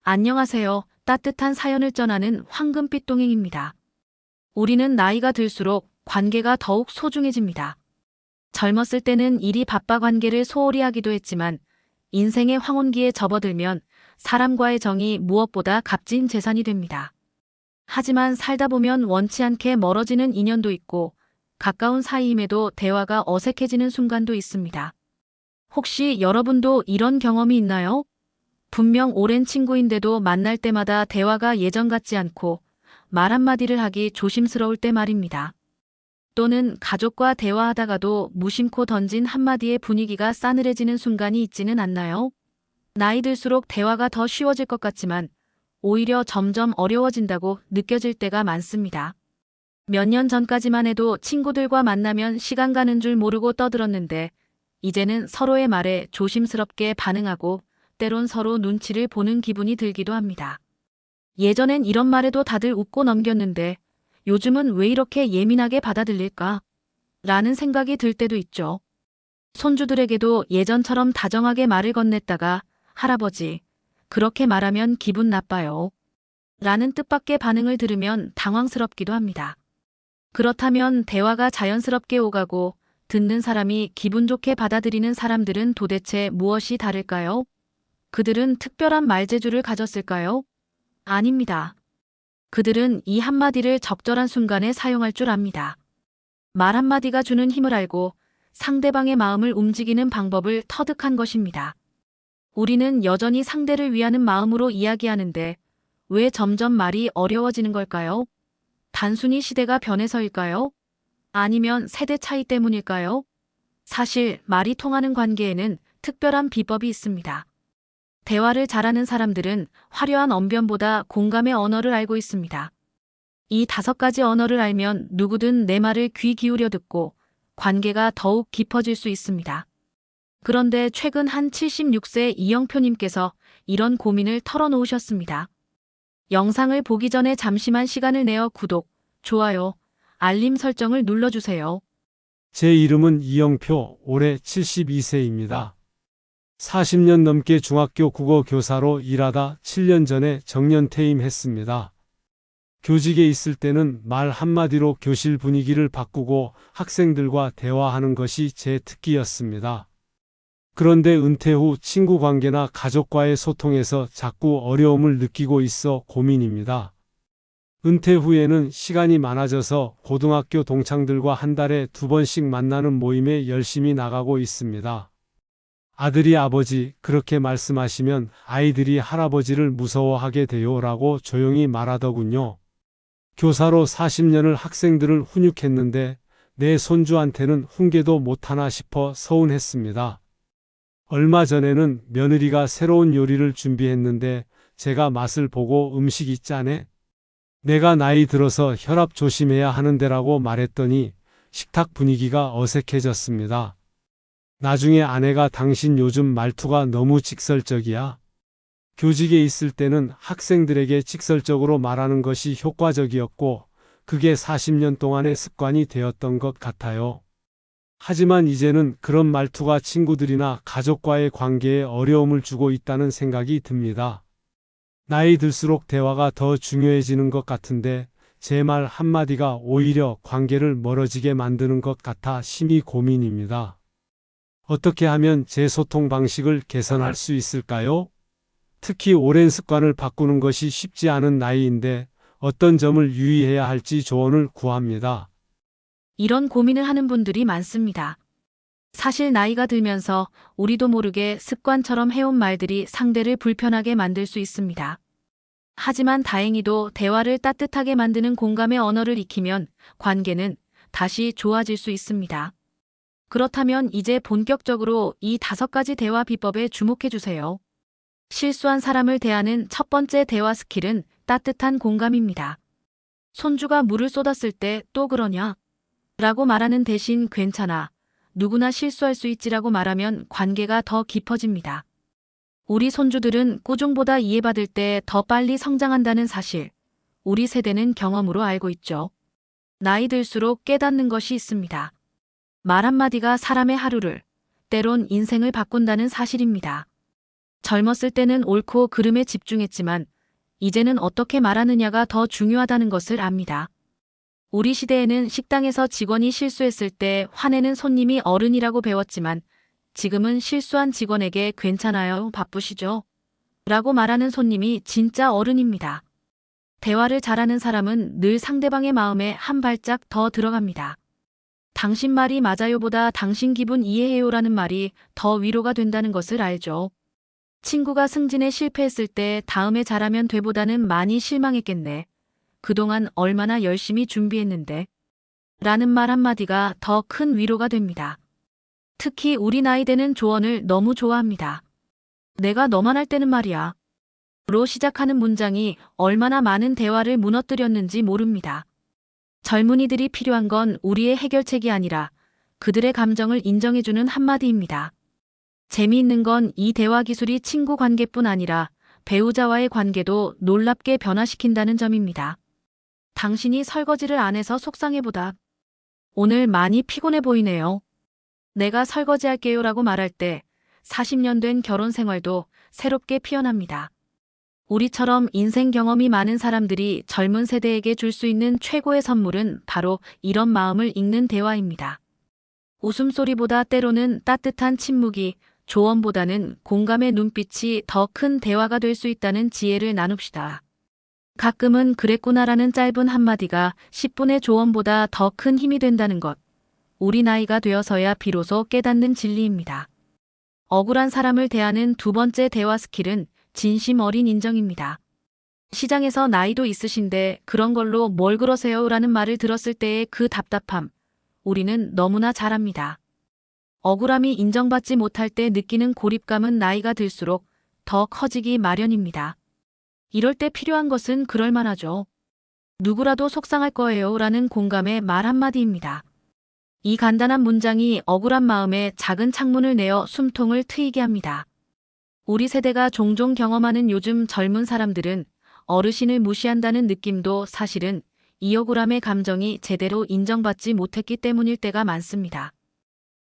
안녕하세요. 따뜻한 사연을 전하는 황금빛 동행입니다. 우리는 나이가 들수록 관계가 더욱 소중해집니다. 젊었을 때는 일이 바빠 관계를 소홀히 하기도 했지만 인생의 황혼기에 접어들면 사람과의 정이 무엇보다 값진 재산이 됩니다. 하지만 살다 보면 원치 않게 멀어지는 인연도 있고 가까운 사이임에도 대화가 어색해지는 순간도 있습니다. 혹시 여러분도 이런 경험이 있나요? 분명 오랜 친구인데도 만날 때마다 대화가 예전 같지 않고 말 한마디를 하기 조심스러울 때 말입니다. 또는 가족과 대화하다가도 무심코 던진 한마디에 분위기가 싸늘해지는 순간이 있지는 않나요? 나이 들수록 대화가 더 쉬워질 것 같지만 오히려 점점 어려워진다고 느껴질 때가 많습니다. 몇 년 전까지만 해도 친구들과 만나면 시간 가는 줄 모르고 떠들었는데 이제는 서로의 말에 조심스럽게 반응하고 때론 서로 눈치를 보는 기분이 들기도 합니다. 예전엔 이런 말에도 다들 웃고 넘겼는데 요즘은 왜 이렇게 예민하게 받아들일까? 라는 생각이 들 때도 있죠. 손주들에게도 예전처럼 다정하게 말을 건넸다가 할아버지, 그렇게 말하면 기분 나빠요. 라는 뜻밖의 반응을 들으면 당황스럽기도 합니다. 그렇다면 대화가 자연스럽게 오가고 듣는 사람이 기분 좋게 받아들이는 사람들은 도대체 무엇이 다를까요? 그들은 특별한 말재주를 가졌을까요? 아닙니다. 그들은 이 한마디를 적절한 순간에 사용할 줄 압니다. 말 한마디가 주는 힘을 알고 상대방의 마음을 움직이는 방법을 터득한 것입니다. 우리는 여전히 상대를 위하는 마음으로 이야기하는데 왜 점점 말이 어려워지는 걸까요? 단순히 시대가 변해서일까요? 아니면 세대 차이 때문일까요? 사실 말이 통하는 관계에는 특별한 비법이 있습니다. 대화를 잘하는 사람들은 화려한 언변보다 공감의 언어를 알고 있습니다. 이 5가지 언어를 알면 누구든 내 말을 귀 기울여 듣고 관계가 더욱 깊어질 수 있습니다. 그런데 최근 한 76세 이영표님께서 이런 고민을 털어놓으셨습니다. 영상을 보기 전에 잠시만 시간을 내어 구독, 좋아요, 알림 설정을 눌러주세요. 제 이름은 이영표, 올해 72세입니다. 40년 넘게 중학교 국어 교사로 일하다 7년 전에 정년퇴임했습니다. 교직에 있을 때는 말 한마디로 교실 분위기를 바꾸고 학생들과 대화하는 것이 제 특기였습니다. 그런데 은퇴 후 친구 관계나 가족과의 소통에서 자꾸 어려움을 느끼고 있어 고민입니다. 은퇴 후에는 시간이 많아져서 고등학교 동창들과 한 달에 2번씩 만나는 모임에 열심히 나가고 있습니다. 아들이 아버지 그렇게 말씀하시면 아이들이 할아버지를 무서워하게 돼요 라고 조용히 말하더군요. 교사로 40년을 학생들을 훈육했는데 내 손주한테는 훈계도 못하나 싶어 서운했습니다. 얼마 전에는 며느리가 새로운 요리를 준비했는데 제가 맛을 보고 음식이 짜네? 내가 나이 들어서 혈압 조심해야 하는데라고 말했더니 식탁 분위기가 어색해졌습니다. 나중에 아내가 당신 요즘 말투가 너무 직설적이야. 교직에 있을 때는 학생들에게 직설적으로 말하는 것이 효과적이었고 그게 40년 동안의 습관이 되었던 것 같아요. 하지만 이제는 그런 말투가 친구들이나 가족과의 관계에 어려움을 주고 있다는 생각이 듭니다. 나이 들수록 대화가 더 중요해지는 것 같은데 제 말 한마디가 오히려 관계를 멀어지게 만드는 것 같아 심히 고민입니다. 어떻게 하면 제 소통 방식을 개선할 수 있을까요? 특히 오랜 습관을 바꾸는 것이 쉽지 않은 나이인데 어떤 점을 유의해야 할지 조언을 구합니다. 이런 고민을 하는 분들이 많습니다. 사실 나이가 들면서 우리도 모르게 습관처럼 해온 말들이 상대를 불편하게 만들 수 있습니다. 하지만 다행히도 대화를 따뜻하게 만드는 공감의 언어를 익히면 관계는 다시 좋아질 수 있습니다. 그렇다면 이제 본격적으로 이 5가지 대화 비법에 주목해 주세요. 실수한 사람을 대하는 첫 번째 대화 스킬은 따뜻한 공감입니다. 손주가 물을 쏟았을 때 또 그러냐? 라고 말하는 대신 괜찮아. 누구나 실수할 수 있지라고 말하면 관계가 더 깊어집니다. 우리 손주들은 꾸중보다 이해받을 때 더 빨리 성장한다는 사실, 우리 세대는 경험으로 알고 있죠. 나이 들수록 깨닫는 것이 있습니다. 말 한마디가 사람의 하루를, 때론 인생을 바꾼다는 사실입니다. 젊었을 때는 옳고 그름에 집중했지만 이제는 어떻게 말하느냐가 더 중요하다는 것을 압니다. 우리 시대에는 식당에서 직원이 실수했을 때 화내는 손님이 어른이라고 배웠지만 지금은 실수한 직원에게 괜찮아요, 바쁘시죠? 라고 말하는 손님이 진짜 어른입니다. 대화를 잘하는 사람은 늘 상대방의 마음에 한 발짝 더 들어갑니다. 당신 말이 맞아요보다 당신 기분 이해해요라는 말이 더 위로가 된다는 것을 알죠. 친구가 승진에 실패했을 때 다음에 잘하면 돼보다는 많이 실망했겠네. 그동안 얼마나 열심히 준비했는데. 라는 말 한마디가 더 큰 위로가 됩니다. 특히 우리 나이 대는 조언을 너무 좋아합니다. 내가 너만 할 때는 말이야. 로 시작하는 문장이 얼마나 많은 대화를 무너뜨렸는지 모릅니다. 젊은이들이 필요한 건 우리의 해결책이 아니라 그들의 감정을 인정해주는 한마디입니다. 재미있는 건 이 대화 기술이 친구 관계뿐 아니라 배우자와의 관계도 놀랍게 변화시킨다는 점입니다. 당신이 설거지를 안 해서 속상해보다. 오늘 많이 피곤해 보이네요. 내가 설거지할게요라고 말할 때 40년 된 결혼 생활도 새롭게 피어납니다. 우리처럼 인생 경험이 많은 사람들이 젊은 세대에게 줄 수 있는 최고의 선물은 바로 이런 마음을 읽는 대화입니다. 웃음소리보다 때로는 따뜻한 침묵이, 조언보다는 공감의 눈빛이 더 큰 대화가 될 수 있다는 지혜를 나눕시다. 가끔은 그랬구나라는 짧은 한마디가 10분의 조언보다 더 큰 힘이 된다는 것. 우리 나이가 되어서야 비로소 깨닫는 진리입니다. 억울한 사람을 대하는 두 번째 대화 스킬은 진심 어린 인정입니다. 시장에서 나이도 있으신데 그런 걸로 뭘 그러세요? 라는 말을 들었을 때의 그 답답함. 우리는 너무나 잘 압니다. 억울함이 인정받지 못할 때 느끼는 고립감은 나이가 들수록 더 커지기 마련입니다. 이럴 때 필요한 것은 그럴만하죠. 누구라도 속상할 거예요. 라는 공감의 말 한마디입니다. 이 간단한 문장이 억울한 마음에 작은 창문을 내어 숨통을 트이게 합니다. 우리 세대가 종종 경험하는 요즘 젊은 사람들은 어르신을 무시한다는 느낌도 사실은 이 억울함의 감정이 제대로 인정받지 못했기 때문일 때가 많습니다.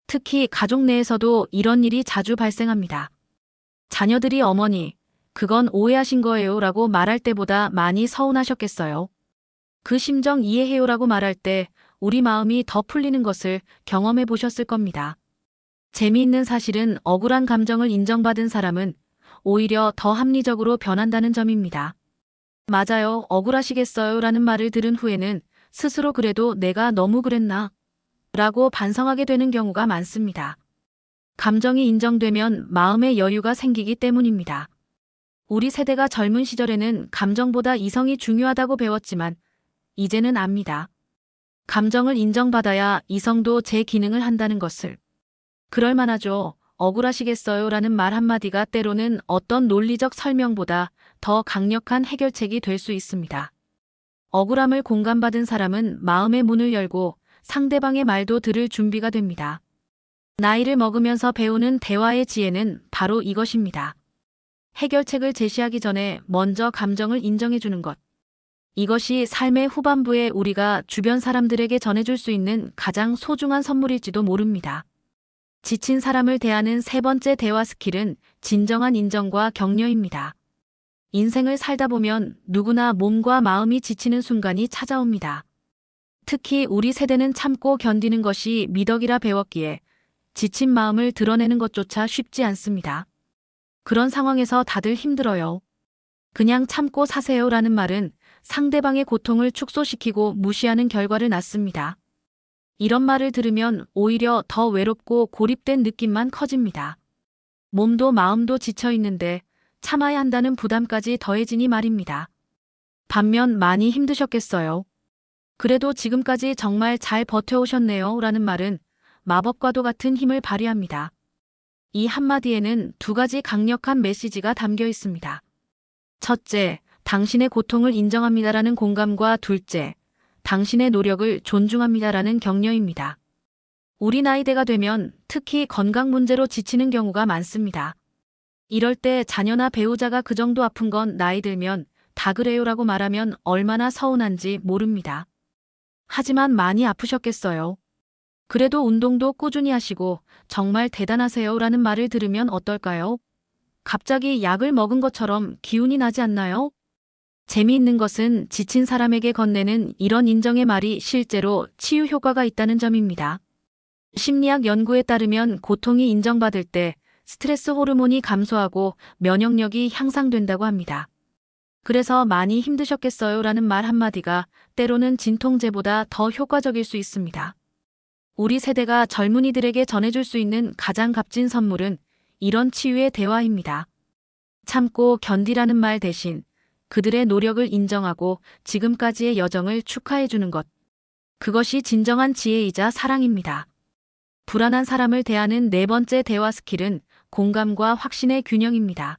특히 가족 내에서도 이런 일이 자주 발생합니다. 자녀들이 어머니, 그건 오해하신 거예요 라고 말할 때보다 많이 서운하셨겠어요. 그 심정 이해해요 라고 말할 때 우리 마음이 더 풀리는 것을 경험해 보셨을 겁니다. 재미있는 사실은 억울한 감정을 인정받은 사람은 오히려 더 합리적으로 변한다는 점입니다. 맞아요, 억울하시겠어요 라는 말을 들은 후에는 스스로 그래도 내가 너무 그랬나? 라고 반성하게 되는 경우가 많습니다. 감정이 인정되면 마음의 여유가 생기기 때문입니다. 우리 세대가 젊은 시절에는 감정보다 이성이 중요하다고 배웠지만 이제는 압니다. 감정을 인정받아야 이성도 제 기능을 한다는 것을. 그럴만하죠. 억울하시겠어요 라는 말 한마디가 때로는 어떤 논리적 설명보다 더 강력한 해결책이 될 수 있습니다. 억울함을 공감받은 사람은 마음의 문을 열고 상대방의 말도 들을 준비가 됩니다. 나이를 먹으면서 배우는 대화의 지혜는 바로 이것입니다. 해결책을 제시하기 전에 먼저 감정을 인정해주는 것. 이것이 삶의 후반부에 우리가 주변 사람들에게 전해줄 수 있는 가장 소중한 선물일지도 모릅니다. 지친 사람을 대하는 세 번째 대화 스킬은 진정한 인정과 격려입니다. 인생을 살다 보면 누구나 몸과 마음이 지치는 순간이 찾아옵니다. 특히 우리 세대는 참고 견디는 것이 미덕이라 배웠기에 지친 마음을 드러내는 것조차 쉽지 않습니다. 그런 상황에서 다들 힘들어요. 그냥 참고 사세요라는 말은 상대방의 고통을 축소시키고 무시하는 결과를 낳습니다. 이런 말을 들으면 오히려 더 외롭고 고립된 느낌만 커집니다. 몸도 마음도 지쳐 있는데 참아야 한다는 부담까지 더해지니 말입니다. 반면 많이 힘드셨겠어요. 그래도 지금까지 정말 잘 버텨오셨네요 라는 말은 마법과도 같은 힘을 발휘합니다. 이 한마디에는 두 가지 강력한 메시지가 담겨 있습니다. 첫째, 당신의 고통을 인정합니다라는 공감과 둘째, 당신의 노력을 존중합니다라는 격려입니다. 우리 나이대가 되면 특히 건강 문제로 지치는 경우가 많습니다. 이럴 때 자녀나 배우자가 그 정도 아픈 건 나이 들면 다 그래요라고 말하면 얼마나 서운한지 모릅니다. 하지만 많이 아프셨겠어요. 그래도 운동도 꾸준히 하시고 정말 대단하세요라는 말을 들으면 어떨까요? 갑자기 약을 먹은 것처럼 기운이 나지 않나요? 재미있는 것은 지친 사람에게 건네는 이런 인정의 말이 실제로 치유 효과가 있다는 점입니다. 심리학 연구에 따르면 고통이 인정받을 때 스트레스 호르몬이 감소하고 면역력이 향상된다고 합니다. 그래서 많이 힘드셨겠어요 라는 말 한마디가 때로는 진통제보다 더 효과적일 수 있습니다. 우리 세대가 젊은이들에게 전해줄 수 있는 가장 값진 선물은 이런 치유의 대화입니다. 참고 견디라는 말 대신 그들의 노력을 인정하고 지금까지의 여정을 축하해주는 것. 그것이 진정한 지혜이자 사랑입니다. 불안한 사람을 대하는 네 번째 대화 스킬은 공감과 확신의 균형입니다.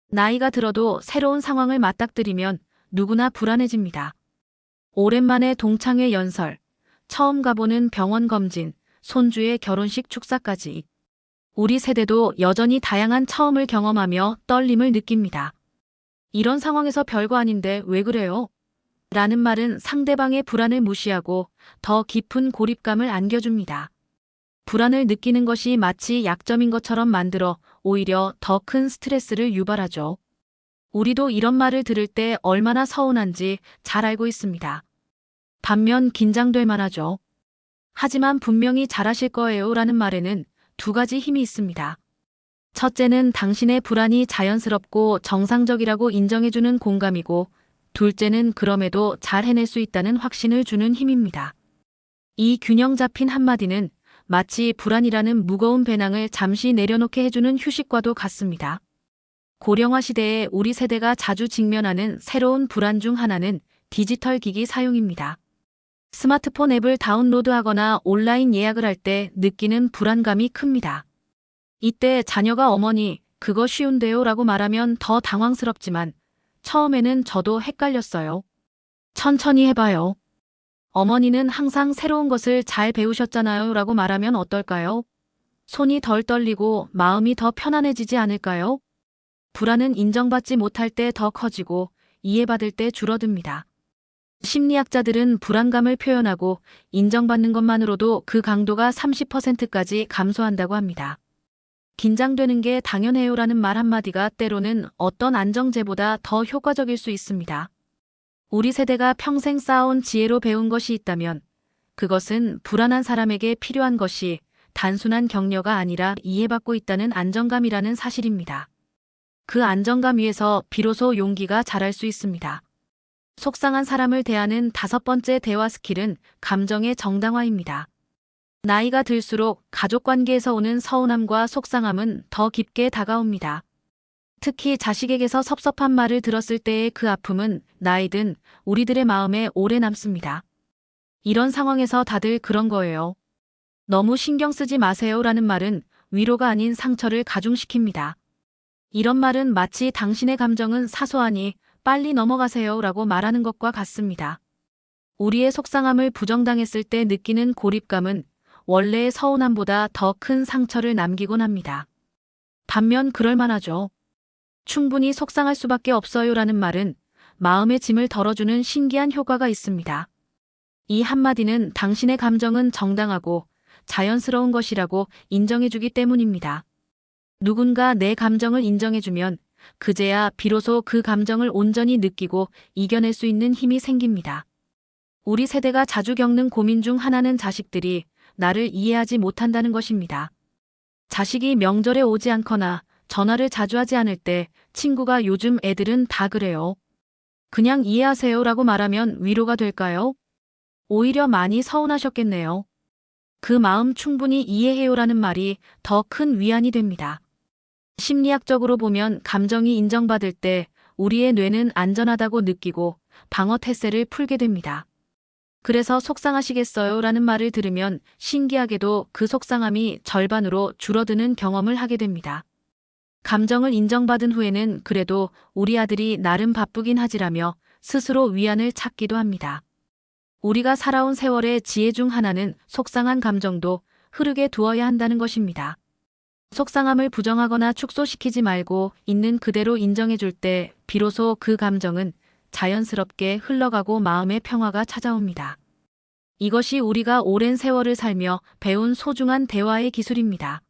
나이가 들어도 새로운 상황을 맞닥뜨리면 누구나 불안해집니다. 오랜만에 동창회 연설, 처음 가보는 병원 검진, 손주의 결혼식 축사까지. 우리 세대도 여전히 다양한 처음을 경험하며 떨림을 느낍니다. 이런 상황에서 별거 아닌데 왜 그래요? 라는 말은 상대방의 불안을 무시하고 더 깊은 고립감을 안겨줍니다. 불안을 느끼는 것이 마치 약점인 것처럼 만들어 오히려 더 큰 스트레스를 유발하죠. 우리도 이런 말을 들을 때 얼마나 서운한지 잘 알고 있습니다. 반면 긴장될 만하죠. 하지만 분명히 잘하실 거예요 라는 말에는 두 가지 힘이 있습니다. 첫째는 당신의 불안이 자연스럽고 정상적이라고 인정해주는 공감이고, 둘째는 그럼에도 잘 해낼 수 있다는 확신을 주는 힘입니다. 이 균형 잡힌 한마디는 마치 불안이라는 무거운 배낭을 잠시 내려놓게 해주는 휴식과도 같습니다. 고령화 시대에 우리 세대가 자주 직면하는 새로운 불안 중 하나는 디지털 기기 사용입니다. 스마트폰 앱을 다운로드하거나 온라인 예약을 할 때 느끼는 불안감이 큽니다. 이때 자녀가 어머니, 그거 쉬운데요 라고 말하면 더 당황스럽지만 처음에는 저도 헷갈렸어요. 천천히 해봐요. 어머니는 항상 새로운 것을 잘 배우셨잖아요 라고 말하면 어떨까요? 손이 덜 떨리고 마음이 더 편안해지지 않을까요? 불안은 인정받지 못할 때 더 커지고 이해받을 때 줄어듭니다. 심리학자들은 불안감을 표현하고 인정받는 것만으로도 그 강도가 30%까지 감소한다고 합니다. 긴장되는 게 당연해요라는 말 한마디가 때로는 어떤 안정제보다 더 효과적일 수 있습니다. 우리 세대가 평생 쌓아온 지혜로 배운 것이 있다면 그것은 불안한 사람에게 필요한 것이 단순한 격려가 아니라 이해받고 있다는 안정감이라는 사실입니다. 그 안정감 위에서 비로소 용기가 자랄 수 있습니다. 속상한 사람을 대하는 다섯 번째 대화 스킬은 감정의 정당화입니다. 나이가 들수록 가족 관계에서 오는 서운함과 속상함은 더 깊게 다가옵니다. 특히 자식에게서 섭섭한 말을 들었을 때의 그 아픔은 나이든 우리들의 마음에 오래 남습니다. 이런 상황에서 다들 그런 거예요. 너무 신경 쓰지 마세요라는 말은 위로가 아닌 상처를 가중시킵니다. 이런 말은 마치 당신의 감정은 사소하니 빨리 넘어가세요라고 말하는 것과 같습니다. 우리의 속상함을 부정당했을 때 느끼는 고립감은 원래의 서운함보다 더 큰 상처를 남기곤 합니다. 반면 그럴 만하죠. 충분히 속상할 수밖에 없어요라는 말은 마음의 짐을 덜어주는 신기한 효과가 있습니다. 이 한마디는 당신의 감정은 정당하고 자연스러운 것이라고 인정해주기 때문입니다. 누군가 내 감정을 인정해주면 그제야 비로소 그 감정을 온전히 느끼고 이겨낼 수 있는 힘이 생깁니다. 우리 세대가 자주 겪는 고민 중 하나는 자식들이 나를 이해하지 못한다는 것입니다. 자식이 명절에 오지 않거나 전화를 자주 하지 않을 때 친구가 요즘 애들은 다 그래요. 그냥 이해하세요라고 말하면 위로가 될까요? 오히려 많이 서운하셨겠네요. 그 마음 충분히 이해해요라는 말이 더 큰 위안이 됩니다. 심리학적으로 보면 감정이 인정받을 때 우리의 뇌는 안전하다고 느끼고 방어 태세를 풀게 됩니다. 그래서 속상하시겠어요? 라는 말을 들으면 신기하게도 그 속상함이 절반으로 줄어드는 경험을 하게 됩니다. 감정을 인정받은 후에는 그래도 우리 아들이 나름 바쁘긴 하지라며 스스로 위안을 찾기도 합니다. 우리가 살아온 세월의 지혜 중 하나는 속상한 감정도 흐르게 두어야 한다는 것입니다. 속상함을 부정하거나 축소시키지 말고 있는 그대로 인정해줄 때 비로소 그 감정은 자연스럽게 흘러가고 마음의 평화가 찾아옵니다. 이것이 우리가 오랜 세월을 살며 배운 소중한 대화의 기술입니다.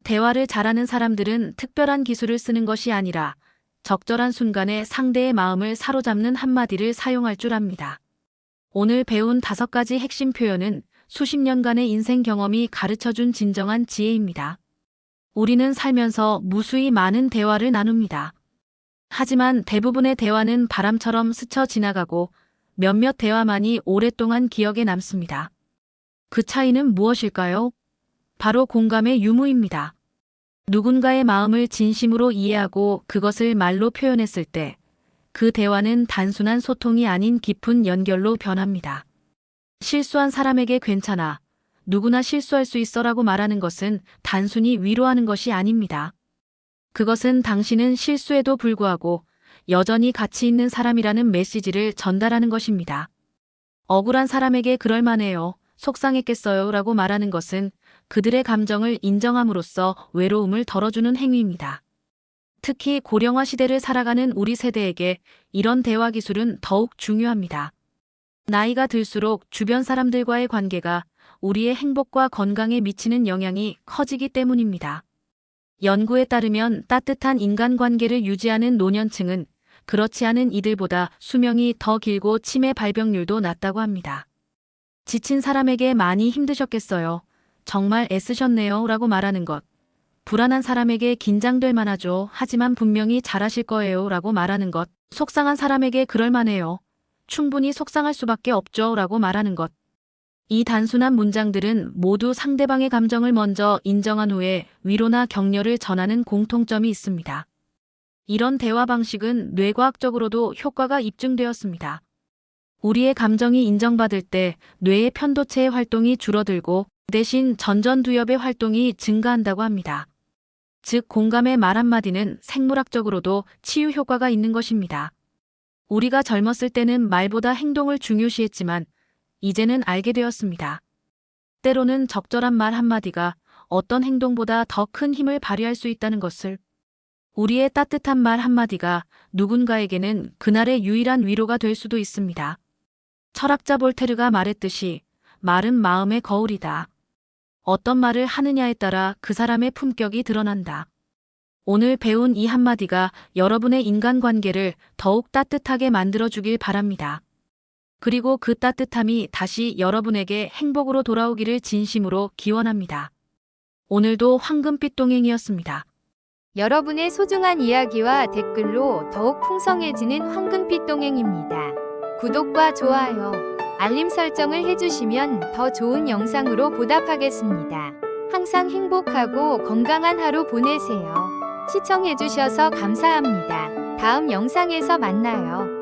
대화를 잘하는 사람들은 특별한 기술을 쓰는 것이 아니라 적절한 순간에 상대의 마음을 사로잡는 한마디를 사용할 줄 압니다. 오늘 배운 5가지 핵심 표현은 수십 년간의 인생 경험이 가르쳐준 진정한 지혜입니다. 우리는 살면서 무수히 많은 대화를 나눕니다. 하지만 대부분의 대화는 바람처럼 스쳐 지나가고 몇몇 대화만이 오랫동안 기억에 남습니다. 그 차이는 무엇일까요? 바로 공감의 유무입니다. 누군가의 마음을 진심으로 이해하고 그것을 말로 표현했을 때 그 대화는 단순한 소통이 아닌 깊은 연결로 변합니다. 실수한 사람에게 괜찮아, 누구나 실수할 수 있어라고 말하는 것은 단순히 위로하는 것이 아닙니다. 그것은 당신은 실수에도 불구하고 여전히 가치 있는 사람이라는 메시지를 전달하는 것입니다. 억울한 사람에게 그럴만해요, 속상했겠어요 라고 말하는 것은 그들의 감정을 인정함으로써 외로움을 덜어주는 행위입니다. 특히 고령화 시대를 살아가는 우리 세대에게 이런 대화 기술은 더욱 중요합니다. 나이가 들수록 주변 사람들과의 관계가 우리의 행복과 건강에 미치는 영향이 커지기 때문입니다. 연구에 따르면 따뜻한 인간관계를 유지하는 노년층은 그렇지 않은 이들보다 수명이 더 길고 치매 발병률도 낮다고 합니다. 지친 사람에게 많이 힘드셨겠어요, 정말 애쓰셨네요 라고 말하는 것. 불안한 사람에게 긴장될 만하죠, 하지만 분명히 잘하실 거예요 라고 말하는 것. 속상한 사람에게 그럴만해요, 충분히 속상할 수밖에 없죠 라고 말하는 것. 이 단순한 문장들은 모두 상대방의 감정을 먼저 인정한 후에 위로나 격려를 전하는 공통점이 있습니다. 이런 대화 방식은 뇌과학적으로도 효과가 입증되었습니다. 우리의 감정이 인정받을 때 뇌의 편도체의 활동이 줄어들고 대신 전전두엽의 활동이 증가한다고 합니다. 즉, 공감의 말 한마디는 생물학적으로도 치유 효과가 있는 것입니다. 우리가 젊었을 때는 말보다 행동을 중요시했지만 이제는 알게 되었습니다. 때로는 적절한 말 한마디가 어떤 행동보다 더 큰 힘을 발휘할 수 있다는 것을. 우리의 따뜻한 말 한마디가 누군가에게는 그날의 유일한 위로가 될 수도 있습니다. 철학자 볼테르가 말했듯이 말은 마음의 거울이다. 어떤 말을 하느냐에 따라 그 사람의 품격이 드러난다. 오늘 배운 이 한마디가 여러분의 인간관계를 더욱 따뜻하게 만들어주길 바랍니다. 그리고 그 따뜻함이 다시 여러분에게 행복으로 돌아오기를 진심으로 기원합니다. 오늘도 황금빛 동행이었습니다. 여러분의 소중한 이야기와 댓글로 더욱 풍성해지는 황금빛 동행입니다. 구독과 좋아요, 알림 설정을 해주시면 더 좋은 영상으로 보답하겠습니다. 항상 행복하고 건강한 하루 보내세요. 시청해주셔서 감사합니다. 다음 영상에서 만나요.